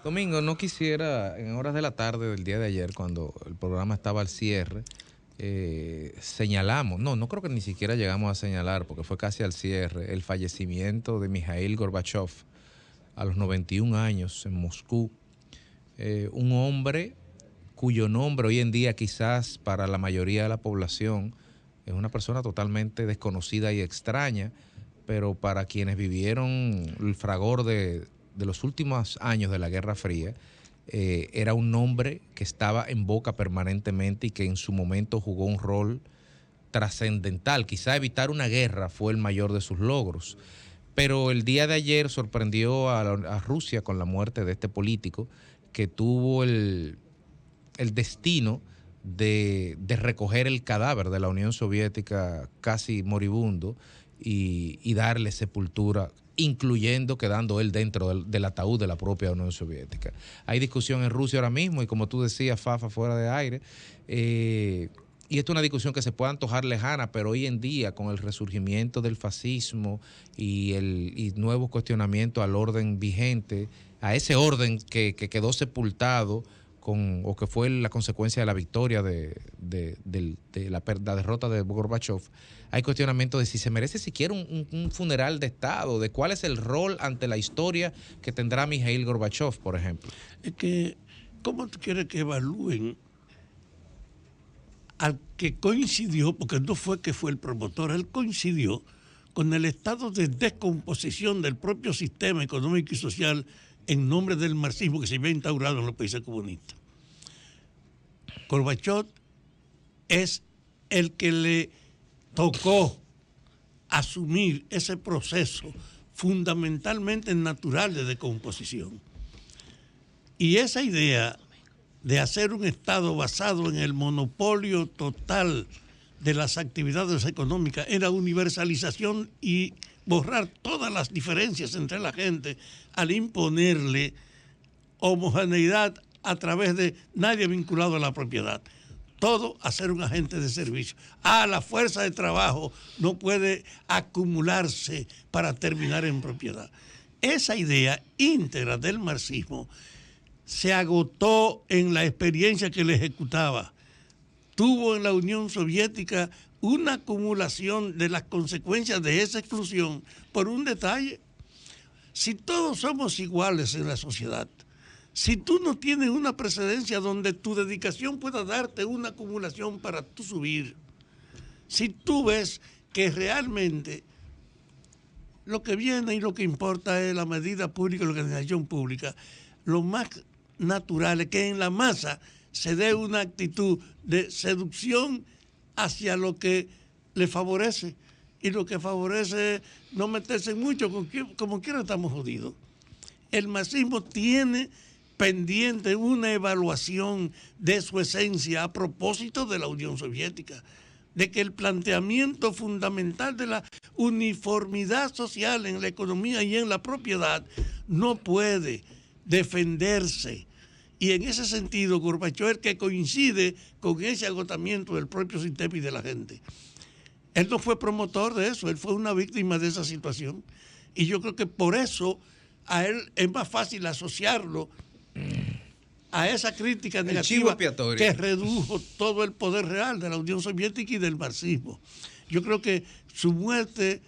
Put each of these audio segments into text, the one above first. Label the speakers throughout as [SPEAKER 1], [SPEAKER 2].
[SPEAKER 1] Domingo, no quisiera, en horas de la tarde del día de ayer, cuando el programa estaba al cierre, señalamos, no creo que ni siquiera llegamos a señalar, porque fue casi al cierre, el fallecimiento de Mikhail Gorbachev a los 91 años en Moscú. Un hombre cuyo nombre hoy en día quizás para la mayoría de la población es una persona totalmente desconocida y extraña, pero para quienes vivieron el fragor de los últimos años de la Guerra Fría, era un nombre que estaba en boca permanentemente y que en su momento jugó un rol trascendental. Quizá evitar una guerra fue el mayor de sus logros. Pero el día de ayer sorprendió a Rusia con la muerte de este político que tuvo el destino de recoger el cadáver de la Unión Soviética casi moribundo y darle sepultura, incluyendo quedando él dentro del ataúd de la propia Unión Soviética. Hay discusión en Rusia ahora mismo y como tú decías, Fafa, fuera de aire, y esto es una discusión que se puede antojar lejana, pero hoy en día con el resurgimiento del fascismo y nuevos cuestionamientos al orden vigente, a ese orden que quedó sepultado o que fue la consecuencia de la victoria de la derrota de Gorbachev, hay cuestionamiento de si se merece siquiera un funeral de Estado, de cuál es el rol ante la historia que tendrá Mikhail Gorbachev, por ejemplo.
[SPEAKER 2] Es que, ¿cómo tú quieres que evalúen al que coincidió, porque no fue que fue el promotor, él coincidió con el estado de descomposición del propio sistema económico y social en nombre del marxismo que se había instaurado en los países comunistas? Gorbachev es el que le tocó asumir ese proceso fundamentalmente natural de decomposición. Y esa idea de hacer un Estado basado en el monopolio total de las actividades económicas, era universalización y borrar todas las diferencias entre la gente al imponerle homogeneidad a través de nadie vinculado a la propiedad. Todo a ser un agente de servicio. La fuerza de trabajo no puede acumularse para terminar en propiedad. Esa idea íntegra del marxismo se agotó en la experiencia que le ejecutaba. Tuvo en la Unión Soviética una acumulación de las consecuencias de esa exclusión por un detalle. Si todos somos iguales en la sociedad, si tú no tienes una precedencia donde tu dedicación pueda darte una acumulación para tú subir, si tú ves que realmente lo que viene y lo que importa es la medida pública y la organización pública, lo más natural es que en la masa se dé una actitud de seducción hacia lo que le favorece. Y lo que favorece es no meterse mucho, como quiera estamos jodidos. El marxismo tiene pendiente una evaluación de su esencia a propósito de la Unión Soviética, de que el planteamiento fundamental de la uniformidad social en la economía y en la propiedad no puede defenderse. Y en ese sentido, Gorbachev, que coincide con ese agotamiento del propio sistema y de la gente. Él no fue promotor de eso, él fue una víctima de esa situación. Y yo creo que por eso a él es más fácil asociarlo a esa crítica negativa que redujo todo el poder real de la Unión Soviética y del marxismo. Yo creo que su muerte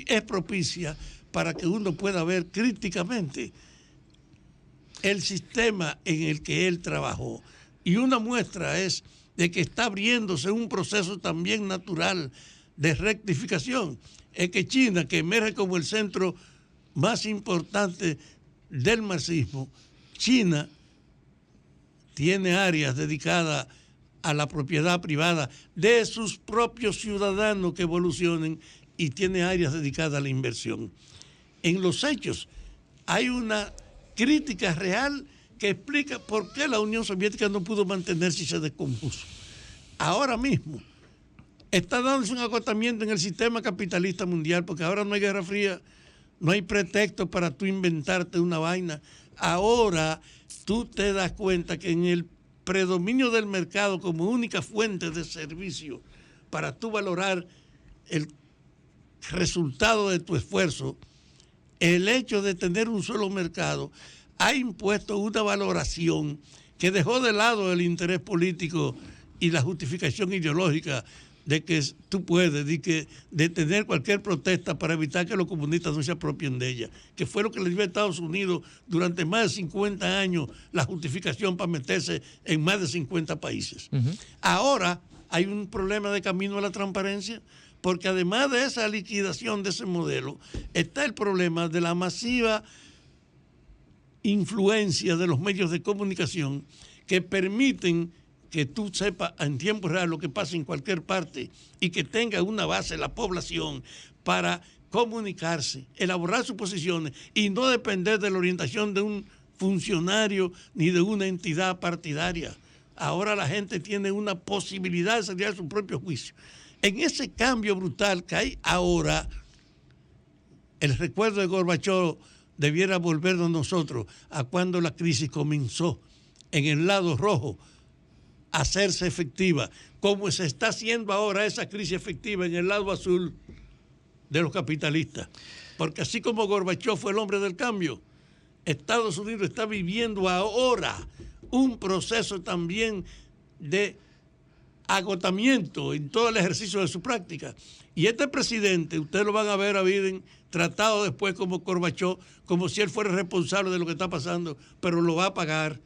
[SPEAKER 2] es propicia para que uno pueda ver críticamente el sistema en el que él trabajó. Y una muestra es de que está abriéndose un proceso también natural de rectificación. Es que China, que emerge como el centro más importante del marxismo, China tiene áreas dedicadas a la propiedad privada de sus propios ciudadanos que evolucionen y tiene áreas dedicadas a la inversión. En los hechos hay una crítica real que explica por qué la Unión Soviética no pudo mantenerse y se descompuso. Ahora mismo está dándose un agotamiento en el sistema capitalista mundial, porque ahora no hay guerra fría, no hay pretexto para tú inventarte una vaina. Ahora tú te das cuenta que en el predominio del mercado como única fuente de servicio para tú valorar el resultado de tu esfuerzo, el hecho de tener un solo mercado ha impuesto una valoración que dejó de lado el interés político y la justificación ideológica de que tú puedes detener cualquier protesta para evitar que los comunistas no se apropien de ella, que fue lo que le dio a Estados Unidos durante más de 50 años la justificación para meterse en más de 50 países. Uh-huh. Ahora hay un problema de camino a la transparencia, porque además de esa liquidación de ese modelo, está el problema de la masiva influencia de los medios de comunicación que permiten que tú sepas en tiempo real lo que pasa en cualquier parte y que tenga una base la población para comunicarse, elaborar sus posiciones y no depender de la orientación de un funcionario ni de una entidad partidaria. Ahora la gente tiene una posibilidad de salir a su propio juicio. En ese cambio brutal que hay ahora, el recuerdo de Gorbachov debiera volvernos nosotros a cuando la crisis comenzó en el lado rojo a hacerse efectiva, como se está haciendo ahora esa crisis efectiva en el lado azul de los capitalistas. Porque así como Gorbachov fue el hombre del cambio, Estados Unidos está viviendo ahora un proceso también de agotamiento en todo el ejercicio de su práctica. Y este presidente, ustedes lo van a ver a Biden tratado después como Gorbachov, como si él fuera responsable de lo que está pasando, pero lo va a pagar.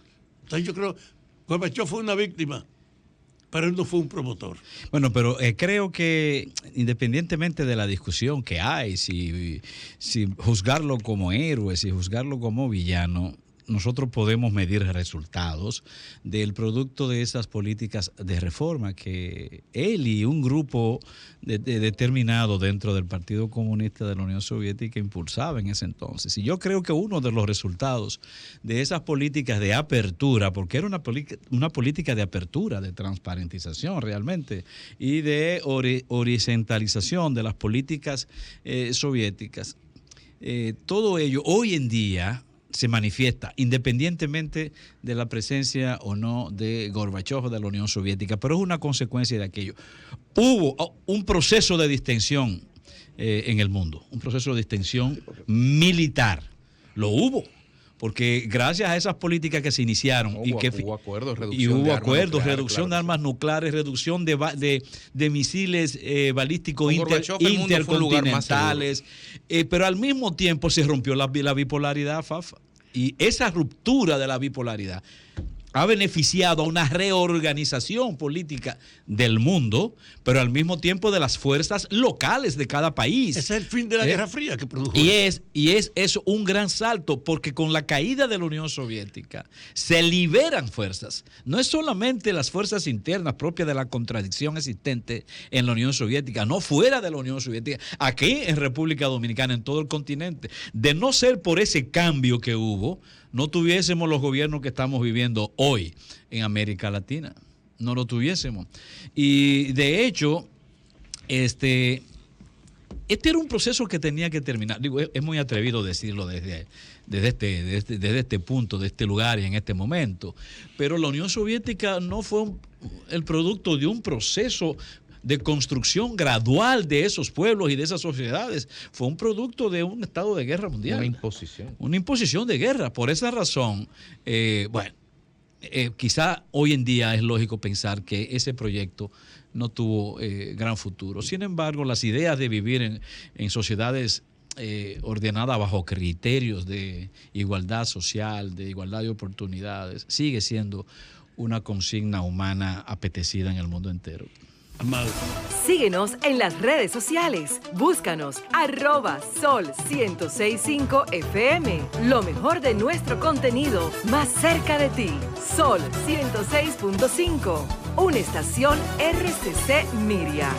[SPEAKER 2] Entonces yo creo que Gorbachov fue una víctima, pero él no fue un promotor.
[SPEAKER 3] Bueno, pero creo que independientemente de la discusión que hay, si juzgarlo como héroe, si juzgarlo como villano, nosotros podemos medir resultados del producto de esas políticas de reforma que él y un grupo determinado dentro del Partido Comunista de la Unión Soviética impulsaba en ese entonces. Y yo creo que uno de los resultados de esas políticas de apertura, porque era una política de apertura, de transparentización realmente, y de horizontalización de las políticas soviéticas, todo ello hoy en día se manifiesta independientemente de la presencia o no de Gorbachov o de la Unión Soviética, pero es una consecuencia de aquello. Hubo un proceso de distensión en el mundo, un proceso de distensión militar. Lo hubo, porque gracias a esas políticas que se iniciaron
[SPEAKER 1] hubo acuerdos,
[SPEAKER 3] reducción de armas nucleares, reducción de misiles balísticos intercontinentales, pero al mismo tiempo se rompió la bipolaridad, Fafa, y esa ruptura de la bipolaridad ha beneficiado a una reorganización política del mundo, pero al mismo tiempo de las fuerzas locales de cada país.
[SPEAKER 2] Ese es el fin de la Guerra Fría que produjo.
[SPEAKER 3] Y es eso un gran salto, porque con la caída de la Unión Soviética se liberan fuerzas. No es solamente las fuerzas internas propias de la contradicción existente en la Unión Soviética, no fuera de la Unión Soviética, aquí en República Dominicana, en todo el continente. De no ser por ese cambio que hubo, no tuviésemos los gobiernos que estamos viviendo hoy en América Latina. No lo tuviésemos. Y de hecho, este era un proceso que tenía que terminar. Digo, es muy atrevido decirlo desde este punto, de este lugar y en este momento. Pero la Unión Soviética no fue el producto de un proceso de construcción gradual de esos pueblos y de esas sociedades. Fue un producto de un estado de guerra mundial. Una imposición de guerra. Por esa razón, quizá hoy en día es lógico pensar que ese proyecto no tuvo gran futuro. Sin embargo, las ideas de vivir en sociedades ordenadas bajo criterios de igualdad social, de igualdad de oportunidades, sigue siendo una consigna humana apetecida en el mundo entero.
[SPEAKER 2] Amado.
[SPEAKER 4] Síguenos en las redes sociales. Búscanos @Sol1065 FM. Lo mejor de nuestro contenido más cerca de ti. Sol 106.5. Una estación RCC Miria.